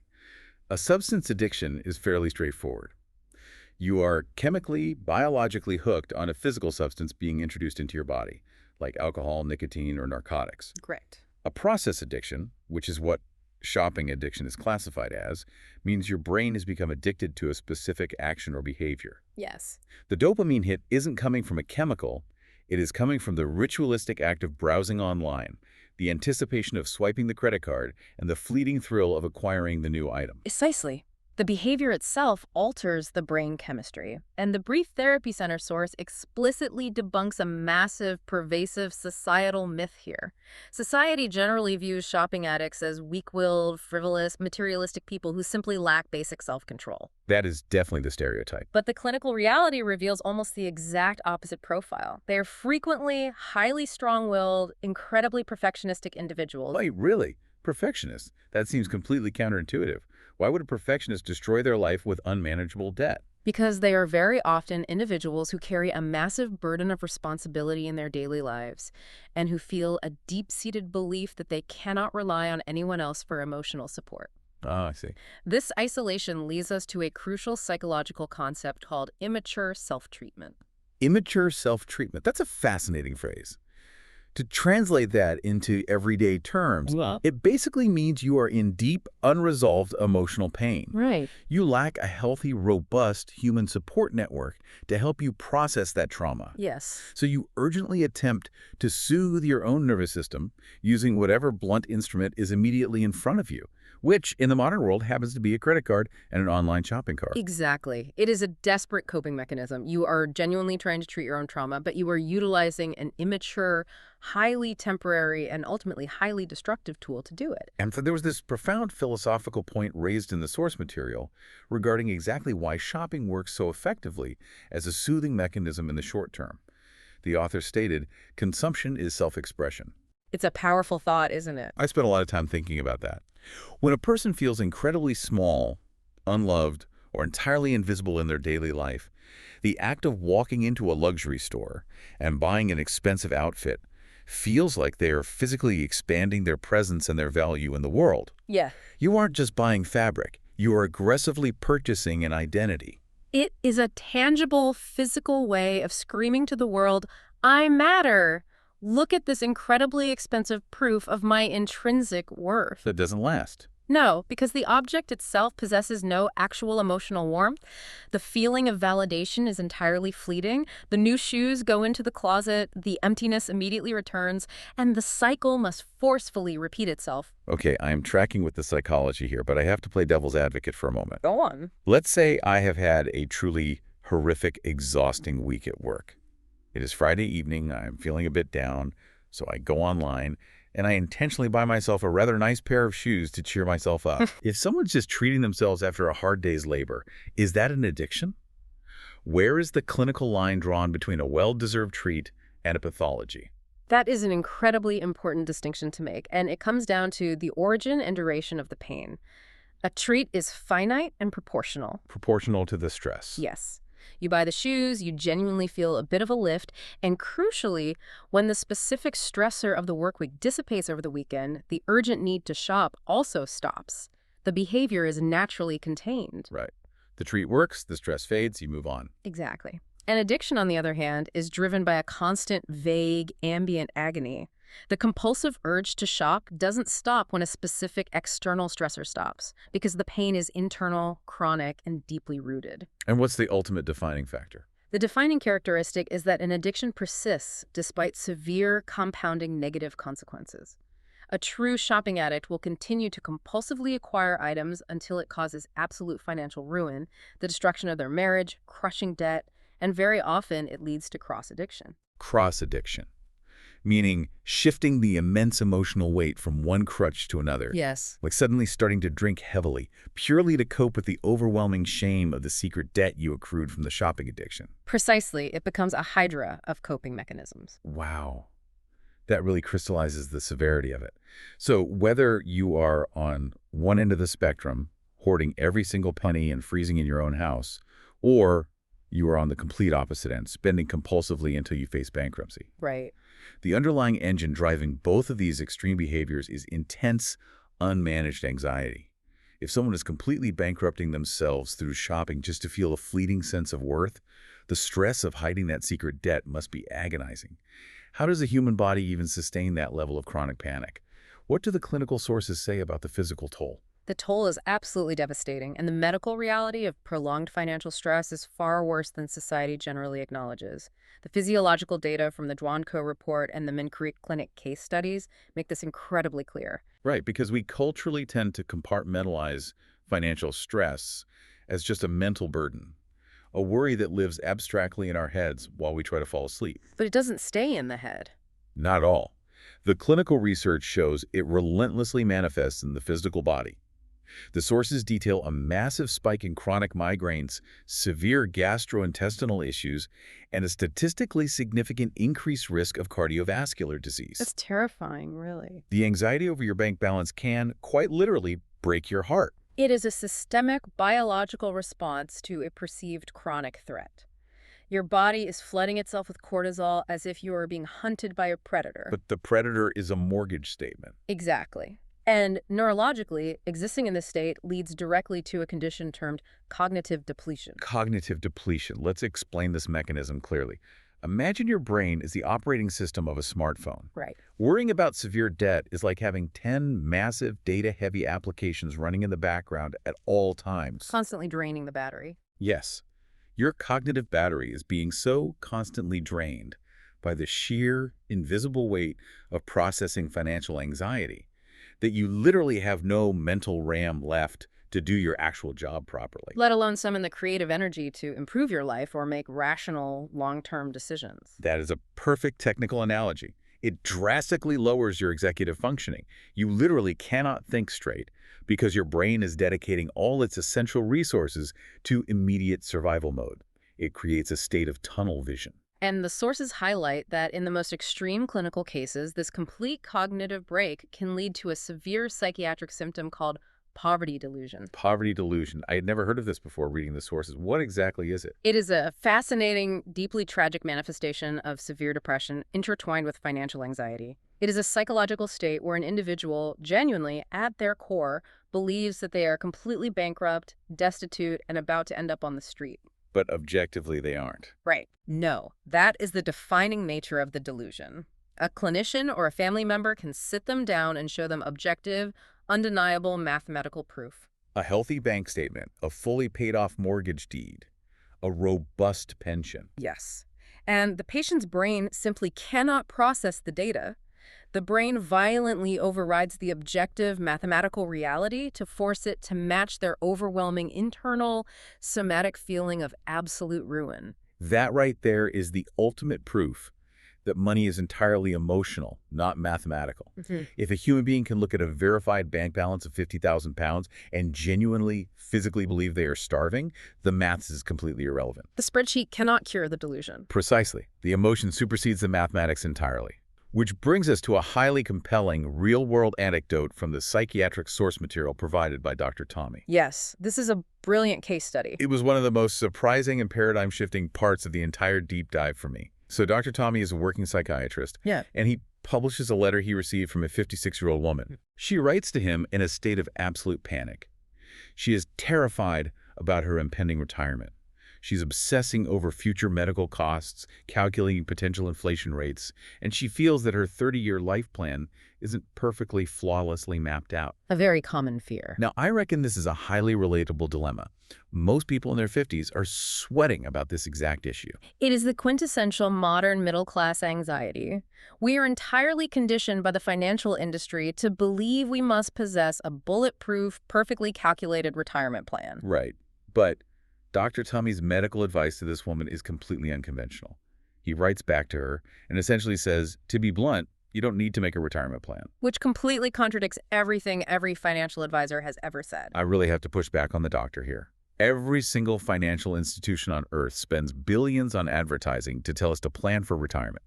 A substance addiction is fairly straightforward. You are chemically, biologically hooked on a physical substance being introduced into your body, like alcohol, nicotine, or narcotics. Correct. A process addiction, which is what shopping addiction is classified as, means your brain has become addicted to a specific action or behavior. Yes. The dopamine hit isn't coming from a chemical, it is coming from the ritualistic act of browsing online, the anticipation of swiping the credit card, and the fleeting thrill of acquiring the new item. Precisely. The behavior itself alters the brain chemistry, and the Brief Therapy Center source explicitly debunks a massive, pervasive societal myth here. Society generally views shopping addicts as weak-willed, frivolous, materialistic people who simply lack basic self-control. That is definitely the stereotype. But the clinical reality reveals almost the exact opposite profile. They are frequently highly strong-willed, incredibly perfectionistic individuals. Wait, really? Perfectionists? That seems completely counterintuitive. Why would a perfectionist destroy their life with unmanageable debt? Because they are very often individuals who carry a massive burden of responsibility in their daily lives and who feel a deep-seated belief that they cannot rely on anyone else for emotional support. Ah, I see. This isolation leads us to a crucial psychological concept called immature self-treatment. Immature self-treatment. That's a fascinating phrase. To translate that into everyday terms, it basically means you are in deep, unresolved emotional pain. Right. You lack a healthy, robust human support network to help you process that trauma. Yes. So you urgently attempt to soothe your own nervous system using whatever blunt instrument is immediately in front of you, which in the modern world happens to be a credit card and an online shopping cart. Exactly. It is a desperate coping mechanism. You are genuinely trying to treat your own trauma, but you are utilizing an immature, highly temporary, and ultimately highly destructive tool to do it. And there was this profound philosophical point raised in the source material regarding exactly why shopping works so effectively as a soothing mechanism in the short term. The author stated, "Consumption is self-expression." It's a powerful thought, isn't it? I spent a lot of time thinking about that. When a person feels incredibly small, unloved, or entirely invisible in their daily life, the act of walking into a luxury store and buying an expensive outfit feels like they are physically expanding their presence and their value in the world. Yeah. You aren't just buying fabric. You are aggressively purchasing an identity. It is a tangible, physical way of screaming to the world, I matter. Look at this incredibly expensive proof of my intrinsic worth. That doesn't last. No, because the object itself possesses no actual emotional warmth. The feeling of validation is entirely fleeting. The new shoes go into the closet, the emptiness immediately returns, and the cycle must forcefully repeat itself. Okay, I am tracking with the psychology here, but I have to play devil's advocate for a moment. Go on. Let's say I have had a truly horrific, exhausting week at work. It is Friday evening, I'm feeling a bit down, so I go online, and I intentionally buy myself a rather nice pair of shoes to cheer myself up. If someone's just treating themselves after a hard day's labor, is that an addiction? Where is the clinical line drawn between a well-deserved treat and a pathology? That is an incredibly important distinction to make, and it comes down to the origin and duration of the pain. A treat is finite and proportional. Proportional to the stress. Yes. You buy the shoes, you genuinely feel a bit of a lift, and crucially, when the specific stressor of the work week dissipates over the weekend, the urgent need to shop also stops. The behavior is naturally contained. Right. The treat works, the stress fades, you move on. Exactly. An addiction, on the other hand, is driven by a constant, vague, ambient agony. The compulsive urge to shop doesn't stop when a specific external stressor stops, because the pain is internal, chronic, and deeply rooted. And what's the ultimate defining factor? The defining characteristic is that an addiction persists despite severe, compounding negative consequences. A true shopping addict will continue to compulsively acquire items until it causes absolute financial ruin, the destruction of their marriage, crushing debt, and very often it leads to cross-addiction. Cross-addiction. Meaning shifting the immense emotional weight from one crutch to another. Yes. Like suddenly starting to drink heavily, purely to cope with the overwhelming shame of the secret debt you accrued from the shopping addiction. Precisely. It becomes a hydra of coping mechanisms. Wow. That really crystallizes the severity of it. So whether you are on one end of the spectrum, hoarding every single penny and freezing in your own house, or you are on the complete opposite end, spending compulsively until you face bankruptcy. Right. The underlying engine driving both of these extreme behaviors is intense, unmanaged anxiety. If someone is completely bankrupting themselves through shopping just to feel a fleeting sense of worth, the stress of hiding that secret debt must be agonizing. How does the human body even sustain that level of chronic panic? What do the clinical sources say about the physical toll? The toll is absolutely devastating, and the medical reality of prolonged financial stress is far worse than society generally acknowledges. The physiological data from the Dwanko report and the Mincreek Clinic case studies make this incredibly clear. Right, because we culturally tend to compartmentalize financial stress as just a mental burden, a worry that lives abstractly in our heads while we try to fall asleep. But it doesn't stay in the head. Not all. The clinical research shows it relentlessly manifests in the physical body. The sources detail a massive spike in chronic migraines, severe gastrointestinal issues, and a statistically significant increased risk of cardiovascular disease. That's terrifying, really. The anxiety over your bank balance can, quite literally, break your heart. It is a systemic biological response to a perceived chronic threat. Your body is flooding itself with cortisol as if you are being hunted by a predator. But the predator is a mortgage statement. Exactly. And neurologically, existing in this state leads directly to a condition termed cognitive depletion. Cognitive depletion. Let's explain this mechanism clearly. Imagine your brain is the operating system of a smartphone. Right. Worrying about severe debt is like having 10 massive data-heavy applications running in the background at all times. Constantly draining the battery. Yes, your cognitive battery is being so constantly drained by the sheer, invisible weight of processing financial anxiety that you literally have no mental RAM left to do your actual job properly. Let alone summon the creative energy to improve your life or make rational, long-term decisions. That is a perfect technical analogy. It drastically lowers your executive functioning. You literally cannot think straight because your brain is dedicating all its essential resources to immediate survival mode. It creates a state of tunnel vision. And the sources highlight that in the most extreme clinical cases, this complete cognitive break can lead to a severe psychiatric symptom called poverty delusion. Poverty delusion. I had never heard of this before reading the sources. What exactly is it? It is a fascinating, deeply tragic manifestation of severe depression intertwined with financial anxiety. It is a psychological state where an individual genuinely, at their core, believes that they are completely bankrupt, destitute, and about to end up on the street. But objectively, they aren't. Right. No, that is the defining nature of the delusion. A clinician or a family member can sit them down and show them objective, undeniable mathematical proof. A healthy bank statement, a fully paid-off mortgage deed, a robust pension. Yes. And the patient's brain simply cannot process the data. The brain violently overrides the objective mathematical reality to force it to match their overwhelming internal somatic feeling of absolute ruin. That right there is the ultimate proof that money is entirely emotional, not mathematical. If a human being can look at a verified bank balance of 50,000 pounds and genuinely, physically believe they are starving, the maths is completely irrelevant. The spreadsheet cannot cure the delusion. Precisely. The emotion supersedes the mathematics entirely. Which brings us to a highly compelling, real-world anecdote from the psychiatric source material provided by Dr. Tommy. Yes, this is a brilliant case study. It was one of the most surprising and paradigm-shifting parts of the entire deep dive for me. So Dr. Tommy is a working psychiatrist, and he publishes a letter he received from a 56-year-old woman. She writes to him in a state of absolute panic. She is terrified about her impending retirement. She's obsessing over future medical costs, calculating potential inflation rates, and she feels that her 30-year life plan isn't perfectly, flawlessly mapped out. A very common fear. Now, I reckon this is a highly relatable dilemma. Most people in their 50s are sweating about this exact issue. It is the quintessential modern middle-class anxiety. We are entirely conditioned by the financial industry to believe we must possess a bulletproof, perfectly calculated retirement plan. Right. But Dr. Tommy's medical advice to this woman is completely unconventional. He writes back to her and essentially says, to be blunt, you don't need to make a retirement plan. Which completely contradicts everything every financial advisor has ever said. I really have to push back on the doctor here. Every single financial institution on earth spends billions on advertising to tell us to plan for retirement.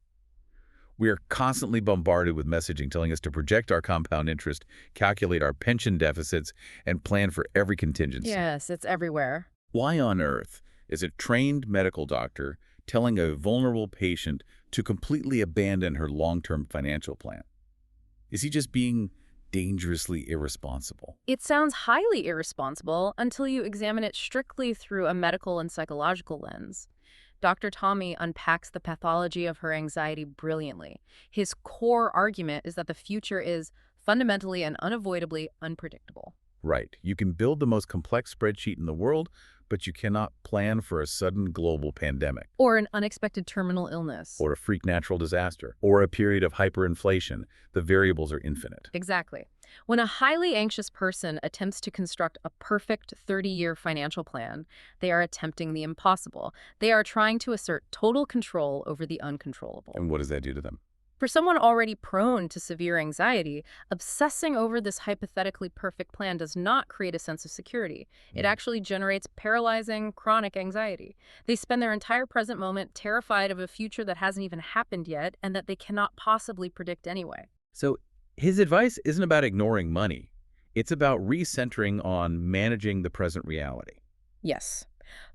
We are constantly bombarded with messaging telling us to project our compound interest, calculate our pension deficits, and plan for every contingency. Yes, it's everywhere. Why on earth is a trained medical doctor telling a vulnerable patient to completely abandon her long-term financial plan? Is he just being dangerously irresponsible. It sounds highly irresponsible until you examine it strictly through a medical and psychological lens. Dr. Tommy unpacks the pathology of her anxiety brilliantly. His core argument is that the future is fundamentally and unavoidably unpredictable. Right. You can build the most complex spreadsheet in the world, but you cannot plan for a sudden global pandemic, Or an unexpected terminal illness. or a freak natural disaster, or a period of hyperinflation. The variables are infinite. Exactly. When a highly anxious person attempts to construct a perfect 30-year financial plan, they are attempting the impossible. They are trying to assert total control over the uncontrollable. And what does that do to them? For someone already prone to severe anxiety, obsessing over this hypothetically perfect plan does not create a sense of security. It actually generates paralyzing, chronic anxiety. They spend their entire present moment terrified of a future that hasn't even happened yet and that they cannot possibly predict anyway. So his advice isn't about ignoring money. It's about recentering on managing the present reality. Yes.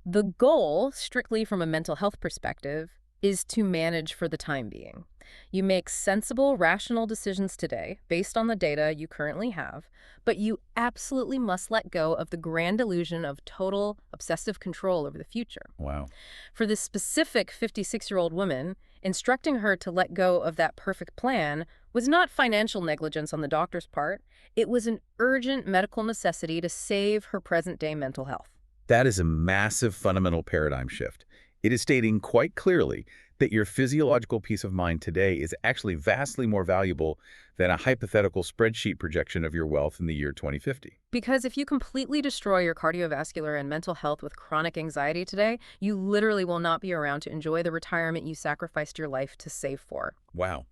The goal, strictly from a mental health perspective, is to manage for the time being. You make sensible, rational decisions today based on the data you currently have, but you absolutely must let go of the grand illusion of total, obsessive control over the future. Wow. For this specific 56-year-old woman, instructing her to let go of that perfect plan was not financial negligence on the doctor's part. It was an urgent medical necessity to save her present-day mental health. That is a massive fundamental paradigm shift. It is stating quite clearly that your physiological peace of mind today is actually vastly more valuable than a hypothetical spreadsheet projection of your wealth in the year 2050. Because if you completely destroy your cardiovascular and mental health with chronic anxiety today, you literally will not be around to enjoy the retirement you sacrificed your life to save for. Wow,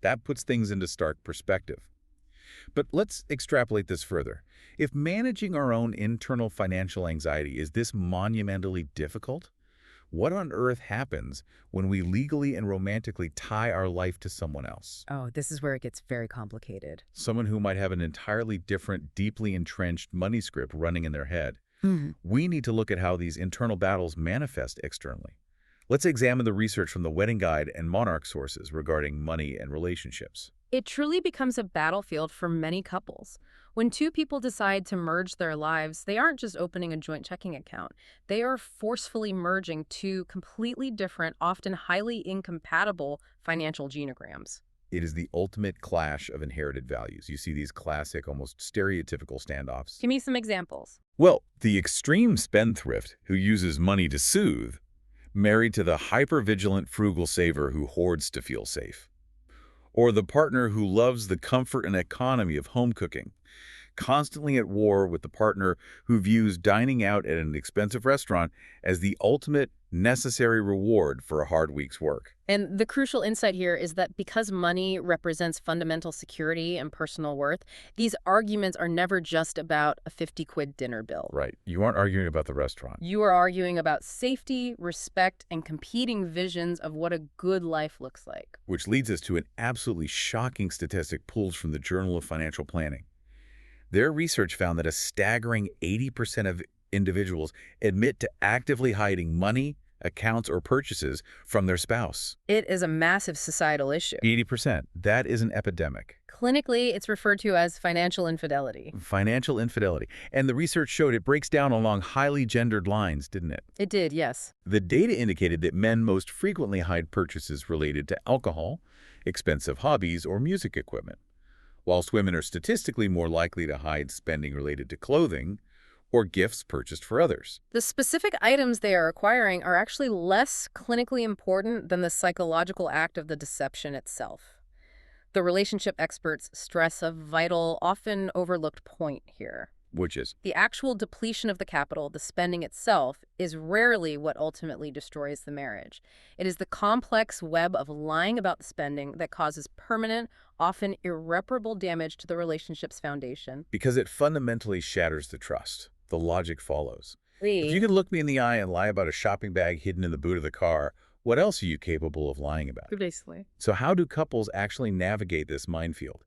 that puts things into stark perspective. But let's extrapolate this further. If managing our own internal financial anxiety is this monumentally difficult, what on earth happens when we legally and romantically tie our life to someone else? Oh, this is where it gets very complicated. Someone who might have an entirely different, deeply entrenched money script running in their head. We need to look at how these internal battles manifest externally. Let's examine the research from the Wedding Guide and Monarch sources regarding money and relationships. It truly becomes a battlefield for many couples. When two people decide to merge their lives, they aren't just opening a joint checking account. They are forcefully merging two completely different, often highly incompatible financial genograms. It is the ultimate clash of inherited values. You see these classic, almost stereotypical standoffs. Give me some examples. Well, the extreme spendthrift who uses money to soothe, married to the hyper-vigilant frugal saver who hoards to feel safe. Or the partner who loves the comfort and economy of home cooking, constantly at war with the partner who views dining out at an expensive restaurant as the ultimate necessary reward for a hard week's work. And the crucial insight here is that because money represents fundamental security and personal worth, these arguments are never just about a 50-quid dinner bill. Right. You aren't arguing about the restaurant. You are arguing about safety, respect, and competing visions of what a good life looks like. Which leads us to an absolutely shocking statistic pulled from the Journal of Financial Planning. Their research found that a staggering 80% of individuals admit to actively hiding money, accounts, or purchases from their spouse. It is a massive societal issue. 80%. That is an epidemic. Clinically, it's referred to as financial infidelity. Financial infidelity. And the research showed it breaks down along highly gendered lines, didn't it? It did, yes. The data indicated that men most frequently hide purchases related to alcohol, expensive hobbies, or music equipment, whilst women are statistically more likely to hide spending related to clothing or gifts purchased for others. The specific items they are acquiring are actually less clinically important than the psychological act of the deception itself. The relationship experts stress a vital, often overlooked point here. Which is? The actual depletion of the capital, the spending itself, is rarely what ultimately destroys the marriage. It is the complex web of lying about the spending that causes permanent, often irreparable damage to the relationship's foundation. Because it fundamentally shatters the trust. The logic follows. Lee. If you can look me in the eye and lie about a shopping bag hidden in the boot of the car, what else are you capable of lying about? Basically. So how do couples actually navigate this minefield?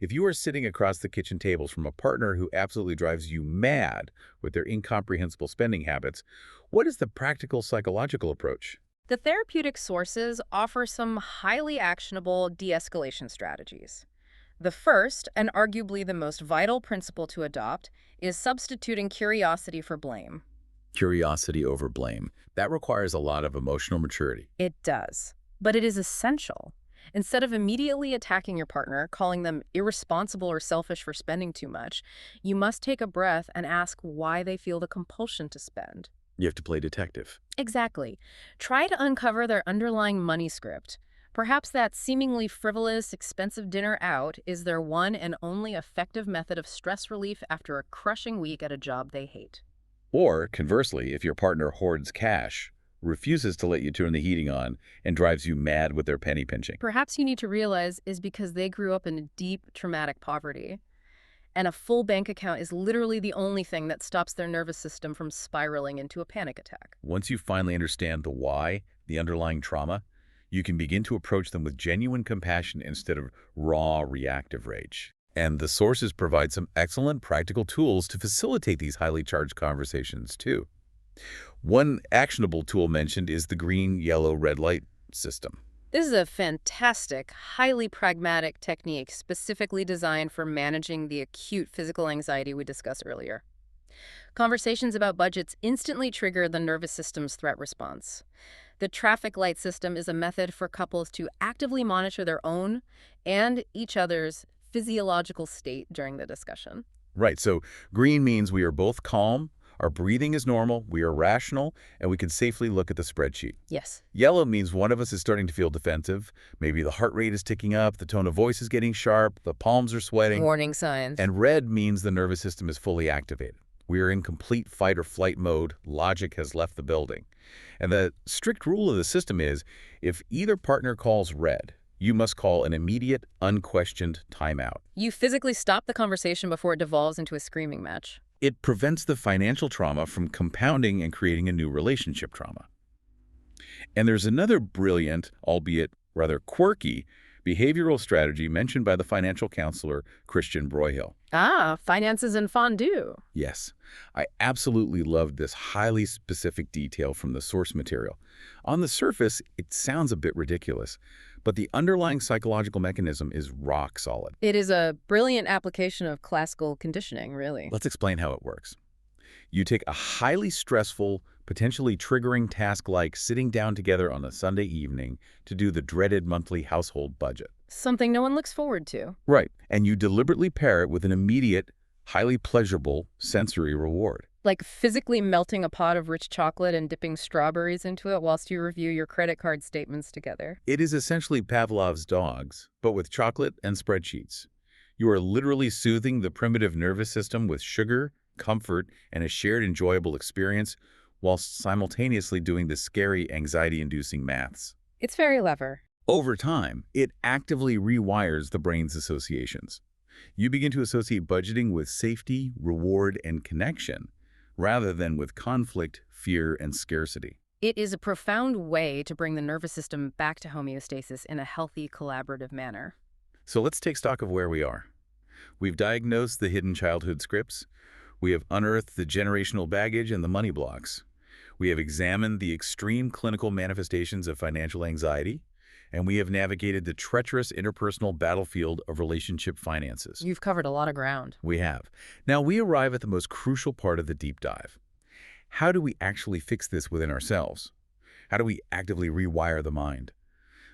If you are sitting across the kitchen tables from a partner who absolutely drives you mad with their incomprehensible spending habits, what is the practical psychological approach? The therapeutic sources offer some highly actionable de-escalation strategies. The first, and arguably the most vital principle to adopt, is substituting curiosity for blame. Curiosity over blame. That requires a lot of emotional maturity. It does. But it is essential. Instead of immediately attacking your partner, calling them irresponsible or selfish for spending too much, you must take a breath and ask why they feel the compulsion to spend. You have to play detective. Exactly. Try to uncover their underlying money script. Perhaps that seemingly frivolous, expensive dinner out is their one and only effective method of stress relief after a crushing week at a job they hate. Or, conversely, if your partner hoards cash, refuses to let you turn the heating on, and drives you mad with their penny pinching. Perhaps you need to realize is because they grew up in deep, traumatic poverty. And a full bank account is literally the only thing that stops their nervous system from spiraling into a panic attack. Once you finally understand the why, the underlying trauma, you can begin to approach them with genuine compassion instead of raw, reactive rage. And the sources provide some excellent practical tools to facilitate these highly charged conversations, too. One actionable tool mentioned is the green, yellow, red light system. This is a fantastic, highly pragmatic technique specifically designed for managing the acute physical anxiety we discussed earlier. Conversations about budgets instantly trigger the nervous system's threat response. The traffic light system is a method for couples to actively monitor their own and each other's physiological state during the discussion. Right, so green means we are both calm, our breathing is normal, we are rational, and we can safely look at the spreadsheet. Yes. Yellow means one of us is starting to feel defensive. Maybe the heart rate is ticking up, the tone of voice is getting sharp, the palms are sweating. Warning signs. And red means the nervous system is fully activated. We are in complete fight or flight mode. Logic has left the building. And the strict rule of the system is, if either partner calls red, you must call an immediate, unquestioned timeout. You physically stop the conversation before it devolves into a screaming match. It prevents the financial trauma from compounding and creating a new relationship trauma. And there's another brilliant, albeit rather quirky, behavioral strategy mentioned by the financial counselor Christian Broyhill. Ah, finances and fondue. Yes, I absolutely loved this highly specific detail from the source material. On the surface, it sounds a bit ridiculous, but the underlying psychological mechanism is rock solid. It is a brilliant application of classical conditioning, really. Let's explain how it works. You take a highly stressful, potentially triggering task like sitting down together on a Sunday evening to do the dreaded monthly household budget. Something no one looks forward to. Right, and you deliberately pair it with an immediate, highly pleasurable sensory reward. Like physically melting a pot of rich chocolate and dipping strawberries into it whilst you review your credit card statements together. It is essentially Pavlov's dogs, but with chocolate and spreadsheets. You are literally soothing the primitive nervous system with sugar, comfort, and a shared enjoyable experience, whilst simultaneously doing the scary, anxiety-inducing maths. It's very clever. Over time, it actively rewires the brain's associations. You begin to associate budgeting with safety, reward, and connection, rather than with conflict, fear, and scarcity. It is a profound way to bring the nervous system back to homeostasis in a healthy, collaborative manner. So let's take stock of where we are. We've diagnosed the hidden childhood scripts. We have unearthed the generational baggage and the money blocks. We have examined the extreme clinical manifestations of financial anxiety, and we have navigated the treacherous interpersonal battlefield of relationship finances. You've covered a lot of ground. We have. Now we arrive at the most crucial part of the deep dive. How do we actually fix this within ourselves? How do we actively rewire the mind?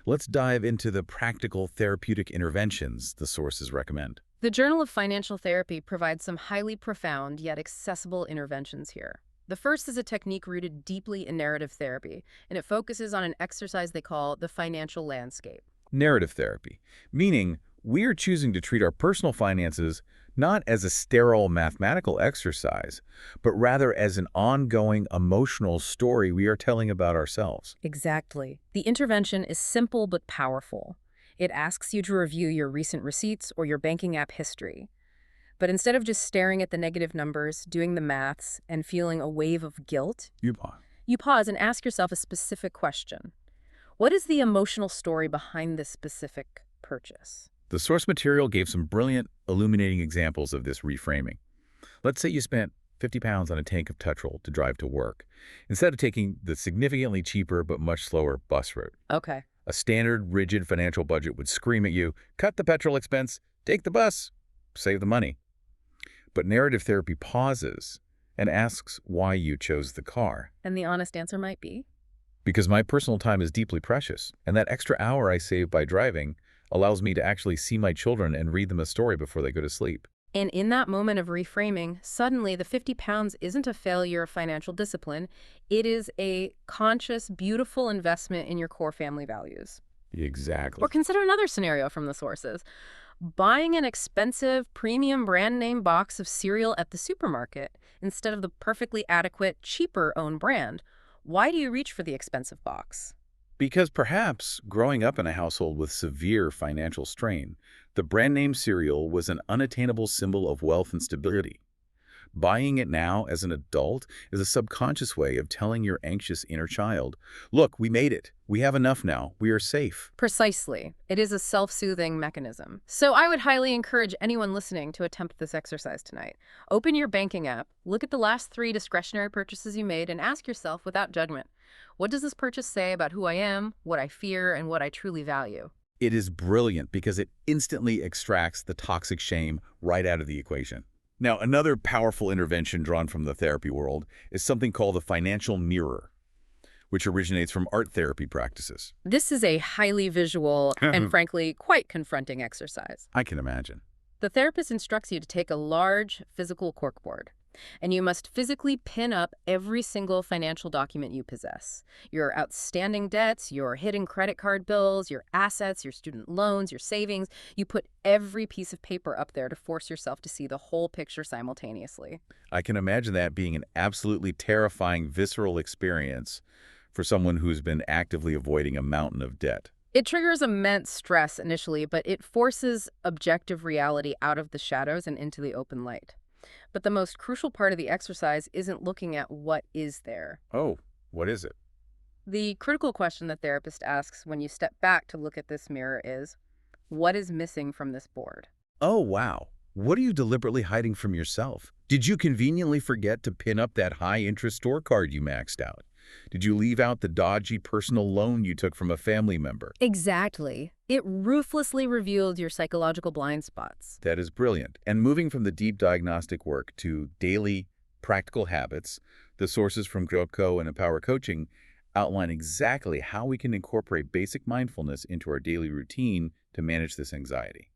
Let's dive into the practical therapeutic interventions the sources recommend. The Journal of Financial Therapy provides some highly profound yet accessible interventions here. The first is a technique rooted deeply in narrative therapy, and it focuses on an exercise they call the financial landscape. Narrative therapy, meaning we are choosing to treat our personal finances not as a sterile mathematical exercise, but rather as an ongoing emotional story we are telling about ourselves. Exactly. The intervention is simple but powerful. It asks you to review your recent receipts or your banking app history. But instead of just staring at the negative numbers, doing the maths, and feeling a wave of guilt, you pause and ask yourself a specific question. What is the emotional story behind this specific purchase? The source material gave some brilliant, illuminating examples of this reframing. Let's say you spent £50 on a tank of petrol to drive to work, instead of taking the significantly cheaper but much slower bus route. Okay. A standard, rigid financial budget would scream at you, cut the petrol expense, Take the bus. Save the money. But narrative therapy pauses and asks why you chose the car. And the honest answer might be, Because my personal time is deeply precious, and that extra hour I save by driving allows me to actually see my children and read them a story before they go to sleep. and in that moment of reframing, suddenly the 50 pounds isn't a failure of financial discipline. It is a conscious, beautiful investment in your core family values. Exactly. Or consider another scenario from the sources. Buying an expensive, premium brand name box of cereal at the supermarket instead of the perfectly adequate, cheaper own brand. Why do you reach for the expensive box? Because perhaps growing up in a household with severe financial strain, the brand name cereal was an unattainable symbol of wealth and stability. Buying it now as an adult is a subconscious way of telling your anxious inner child, look, we made it. We have enough now. We are safe. Precisely. It is a self-soothing mechanism. So I would highly encourage anyone listening to attempt this exercise tonight. Open your banking app, look at the last 3 discretionary purchases you made, and ask yourself without judgment, what does this purchase say about who I am, what I fear, and what I truly value? It is brilliant because it instantly extracts the toxic shame right out of the equation. Now, another powerful intervention drawn from the therapy world is something called the financial mirror, which originates from art therapy practices. This is a highly visual and frankly quite confronting exercise. I can imagine. The therapist instructs you to take a large physical corkboard, and you must physically pin up every single financial document you possess. Your outstanding debts, your hidden credit card bills, your assets, your student loans, your savings. You put every piece of paper up there to force yourself to see the whole picture simultaneously. I can imagine that being an absolutely terrifying, visceral experience for someone who's been actively avoiding a mountain of debt. It triggers immense stress initially, but it forces objective reality out of the shadows and into the open light. But the most crucial part of the exercise isn't looking at what is there. Oh, what is it? The critical question the therapist asks when you step back to look at this mirror is, what is missing from this board? Oh, wow. What are you deliberately hiding from yourself? Did you conveniently forget to pin up that high-interest store card you maxed out? Did you leave out the dodgy personal loan you took from a family member? Exactly. It ruthlessly revealed your psychological blind spots. That is brilliant. And moving from the deep diagnostic work to daily practical habits, the sources from Grotko and Empower Coaching outline exactly how we can incorporate basic mindfulness into our daily routine to manage this anxiety.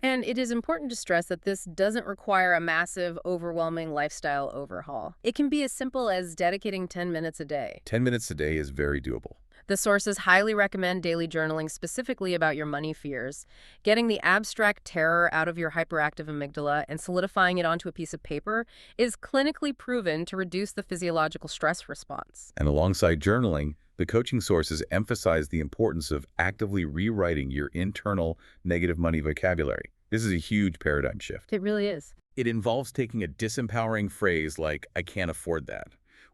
And it is important to stress that this doesn't require a massive, overwhelming lifestyle overhaul. It can be as simple as dedicating 10 minutes a day. 10 minutes a day is very doable. The sources highly recommend daily journaling specifically about your money fears, getting the abstract terror out of your hyperactive amygdala and solidifying it onto a piece of paper is clinically proven to reduce the physiological stress response. And alongside journaling, the coaching sources emphasize the importance of actively rewriting your internal negative money vocabulary. This is a huge paradigm shift. It really is. It involves taking a disempowering phrase like, I can't afford that,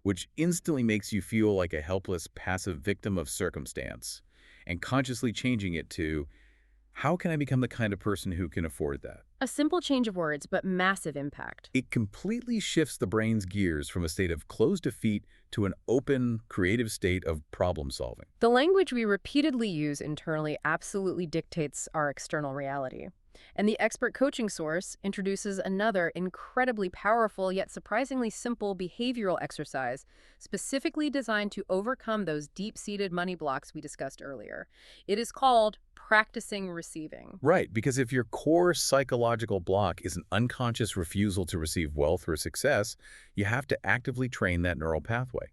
which instantly makes you feel like a helpless, passive victim of circumstance, and consciously changing it to, how can I become the kind of person who can afford that? A simple change of words, but massive impact. It completely shifts the brain's gears from a state of closed defeat to an open, creative state of problem solving. The language we repeatedly use internally absolutely dictates our external reality. And the expert coaching source introduces another incredibly powerful yet surprisingly simple behavioral exercise specifically designed to overcome those deep-seated money blocks we discussed earlier. It is called practicing receiving. Right, because if your core psychological block is an unconscious refusal to receive wealth or success, you have to actively train that neural pathway.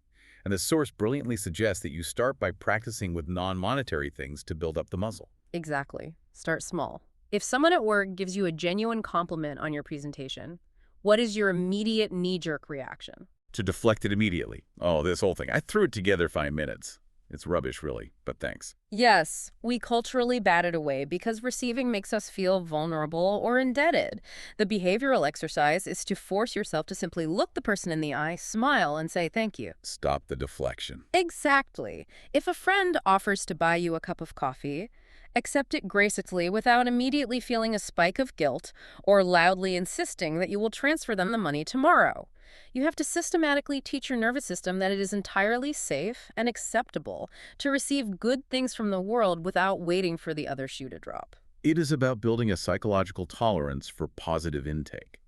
And the source brilliantly suggests that you start by practicing with non-monetary things to build up the muscle. Exactly. Start small. If someone at work gives you a genuine compliment on your presentation, what is your immediate knee-jerk reaction? To deflect it immediately. Oh, this whole thing. I threw it together 5 minutes. It's rubbish, really, but thanks. Yes, we culturally bat it away because receiving makes us feel vulnerable or indebted. The behavioral exercise is to force yourself to simply look the person in the eye, smile, and say thank you. Stop the deflection. Exactly. If a friend offers to buy you a cup of coffee, accept it graciously without immediately feeling a spike of guilt or loudly insisting that you will transfer them the money tomorrow. You have to systematically teach your nervous system that it is entirely safe and acceptable to receive good things from the world without waiting for the other shoe to drop. It is about building a psychological tolerance for positive intake.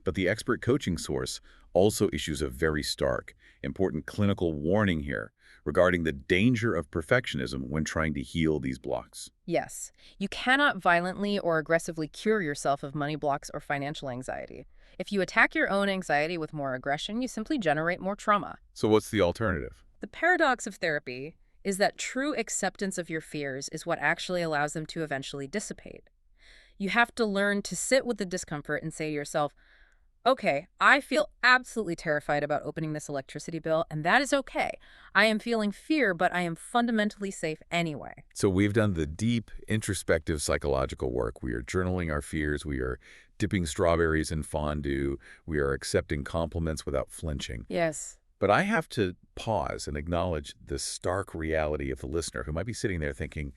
But the expert coaching source also issues a very stark, important clinical warning here regarding the danger of perfectionism when trying to heal these blocks. Yes, you cannot violently or aggressively cure yourself of money blocks or financial anxiety. If you attack your own anxiety with more aggression, you simply generate more trauma. So what's the alternative? The paradox of therapy is that true acceptance of your fears is what actually allows them to eventually dissipate. You have to learn to sit with the discomfort and say to yourself, okay, I feel absolutely terrified about opening this electricity bill, and that is okay. I am feeling fear, but I am fundamentally safe anyway. So we've done the deep, introspective psychological work. We are journaling our fears. We are dipping strawberries in fondue. We are accepting compliments without flinching. Yes. But I have to pause and acknowledge the stark reality of the listener who might be sitting there thinking,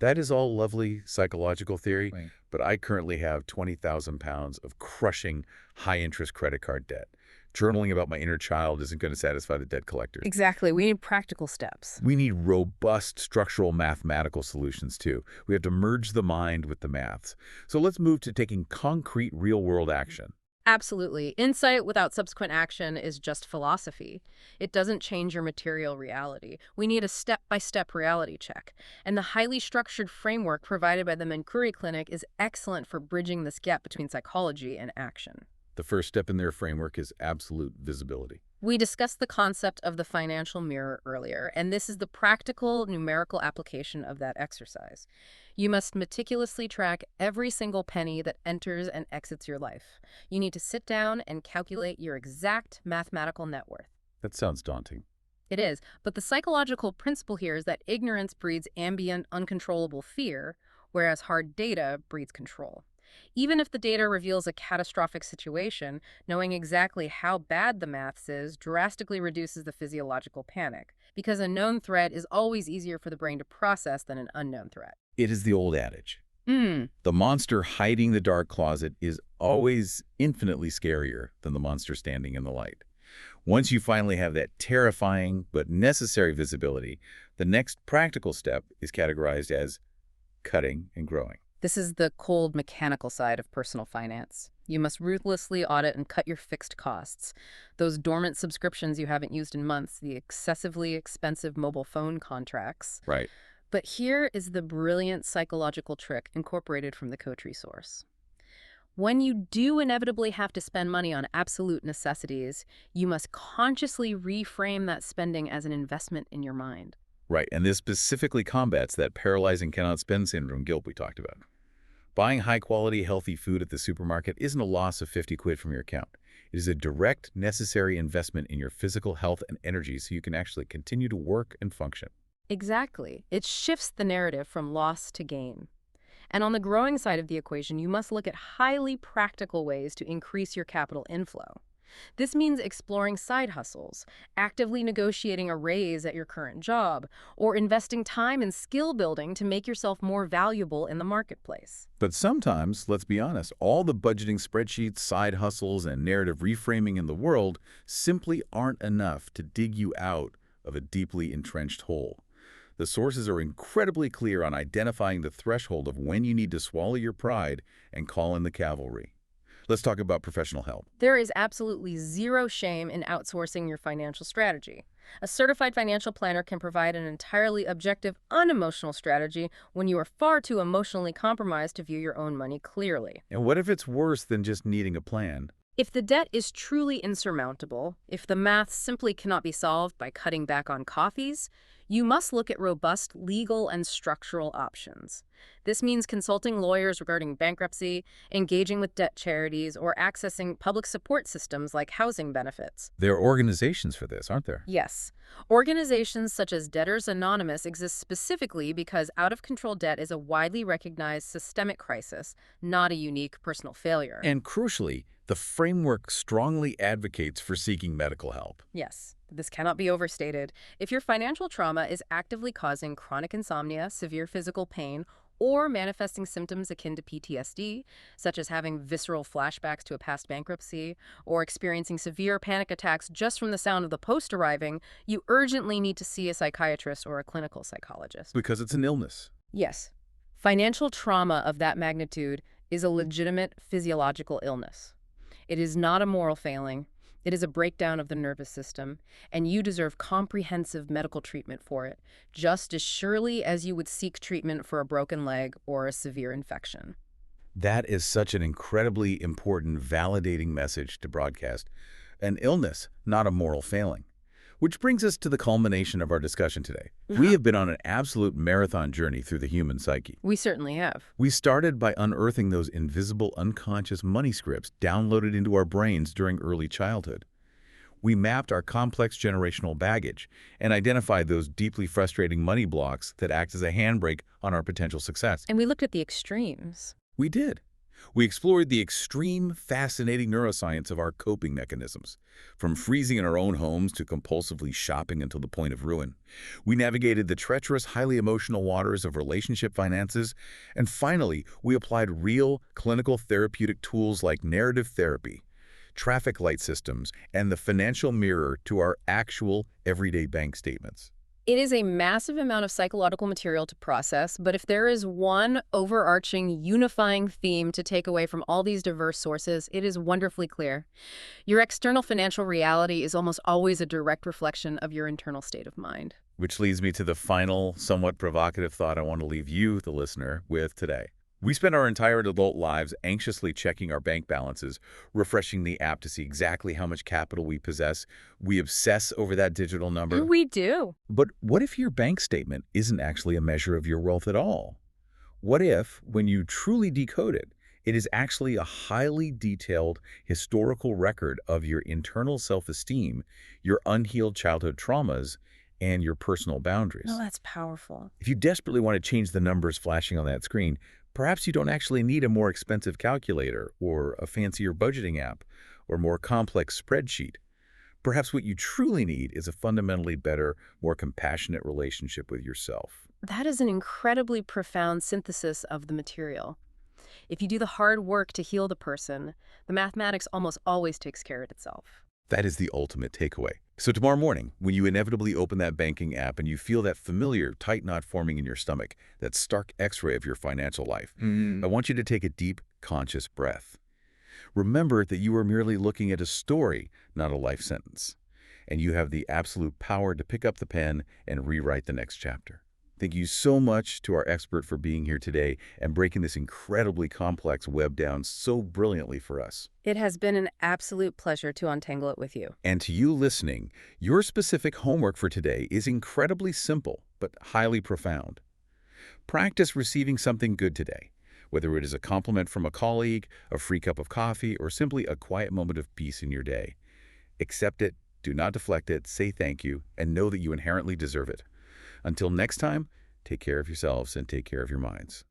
that is all lovely psychological theory, Right. but I currently have 20,000 pounds of crushing high-interest credit card debt. Journaling about my inner child isn't going to satisfy the debt collectors. Exactly. We need practical steps. We need robust structural mathematical solutions, too. We have to merge the mind with the maths. So let's move to taking concrete real-world action. Absolutely. Insight without subsequent action is just philosophy. It doesn't change your material reality. We need a step-by-step reality check. And the highly structured framework provided by the Mencuri Clinic is excellent for bridging this gap between psychology and action. The first step in their framework is absolute visibility. We discussed the concept of the financial mirror earlier, and this is the practical numerical application of that exercise. You must meticulously track every single penny that enters and exits your life. You need to sit down and calculate your exact mathematical net worth. That sounds daunting. It is, but the psychological principle here is that ignorance breeds ambient, uncontrollable fear, whereas hard data breeds control. Even if the data reveals a catastrophic situation, knowing exactly how bad the maths is drastically reduces the physiological panic, because a known threat is always easier for the brain to process than an unknown threat. It is the old adage. The monster hiding the dark closet is always infinitely scarier than the monster standing in the light. Once you finally have that terrifying but necessary visibility, the next practical step is categorized as cutting and growing. This is the cold, mechanical side of personal finance. You must ruthlessly audit and cut your fixed costs. Those dormant subscriptions you haven't used in months, the excessively expensive mobile phone contracts. Right. But here is the brilliant psychological trick incorporated from the coach resource. When you do inevitably have to spend money on absolute necessities, you must consciously reframe that spending as an investment in your mind. Right, and this specifically combats that paralyzing cannot spend syndrome guilt we talked about. Buying high-quality, healthy food at the supermarket isn't a loss of 50 quid from your account. It is a direct, necessary investment in your physical health and energy so you can actually continue to work and function. Exactly. It shifts the narrative from loss to gain. And on the growing side of the equation, you must look at highly practical ways to increase your capital inflow. This means exploring side hustles, actively negotiating a raise at your current job, or investing time in skill building to make yourself more valuable in the marketplace. But sometimes, let's be honest, all the budgeting spreadsheets, side hustles, and narrative reframing in the world simply aren't enough to dig you out of a deeply entrenched hole. The sources are incredibly clear on identifying the threshold of when you need to swallow your pride and call in the cavalry. Let's talk about professional help. There is absolutely zero shame in outsourcing your financial strategy. A certified financial planner can provide an entirely objective, unemotional strategy when you are far too emotionally compromised to view your own money clearly. And what if it's worse than just needing a plan? If the debt is truly insurmountable, if the math simply cannot be solved by cutting back on coffees, you must look at robust legal and structural options. This means consulting lawyers regarding bankruptcy, engaging with debt charities, or accessing public support systems like housing benefits. There are organizations for this, aren't there? Yes. Organizations such as Debtors Anonymous exist specifically because out-of-control debt is a widely recognized systemic crisis, not a unique personal failure. And crucially, the framework strongly advocates for seeking medical help. Yes. This cannot be overstated. If your financial trauma is actively causing chronic insomnia, severe physical pain, or manifesting symptoms akin to PTSD, such as having visceral flashbacks to a past bankruptcy, or experiencing severe panic attacks just from the sound of the post arriving, you urgently need to see a psychiatrist or a clinical psychologist. Because it's an illness. Yes. Financial trauma of that magnitude is a legitimate physiological illness. It is not a moral failing. It is a breakdown of the nervous system, and you deserve comprehensive medical treatment for it, just as surely as you would seek treatment for a broken leg or a severe infection. That is such an incredibly important, validating message to broadcast. An illness, not a moral failing. Which brings us to the culmination of our discussion today. We have been on an absolute marathon journey through the human psyche. We certainly have. We started by unearthing those invisible, unconscious money scripts downloaded into our brains during early childhood. We mapped our complex generational baggage and identified those deeply frustrating money blocks that act as a handbrake on our potential success. And we looked at the extremes. We did. We explored the extreme, fascinating neuroscience of our coping mechanisms, from freezing in our own homes to compulsively shopping until the point of ruin. We navigated the treacherous, highly emotional waters of relationship finances, and finally, we applied real, clinical therapeutic tools like narrative therapy, traffic light systems, and the financial mirror to our actual, everyday bank statements. It is a massive amount of psychological material to process, but if there is one overarching, unifying theme to take away from all these diverse sources, it is wonderfully clear. Your external financial reality is almost always a direct reflection of your internal state of mind. Which leads me to the final, somewhat provocative thought I want to leave you, the listener, with today. We spend our entire adult lives anxiously checking our bank balances, refreshing the app to see exactly how much capital we possess. We obsess over that digital number. We do. But what if your bank statement isn't actually a measure of your wealth at all? What if, when you truly decode it, it is actually a highly detailed historical record of your internal self-esteem, your unhealed childhood traumas, and your personal boundaries? Oh, that's powerful. If you desperately want to change the numbers flashing on that screen, perhaps you don't actually need a more expensive calculator or a fancier budgeting app or more complex spreadsheet. Perhaps what you truly need is a fundamentally better, more compassionate relationship with yourself. That is an incredibly profound synthesis of the material. If you do the hard work to heal the person, the mathematics almost always takes care of itself. That is the ultimate takeaway. So tomorrow morning, when you inevitably open that banking app and you feel that familiar tight knot forming in your stomach, that stark x-ray of your financial life, I want you to take a deep, conscious breath. Remember that you are merely looking at a story, not a life sentence. And you have the absolute power to pick up the pen and rewrite the next chapter. Thank you so much to our expert for being here today and breaking this incredibly complex web down so brilliantly for us. It has been an absolute pleasure to untangle it with you. And to you listening, your specific homework for today is incredibly simple, but highly profound. Practice receiving something good today, whether it is a compliment from a colleague, a free cup of coffee, or simply a quiet moment of peace in your day. Accept it, do not deflect it, say thank you, and know that you inherently deserve it. Until next time, take care of yourselves and take care of your minds.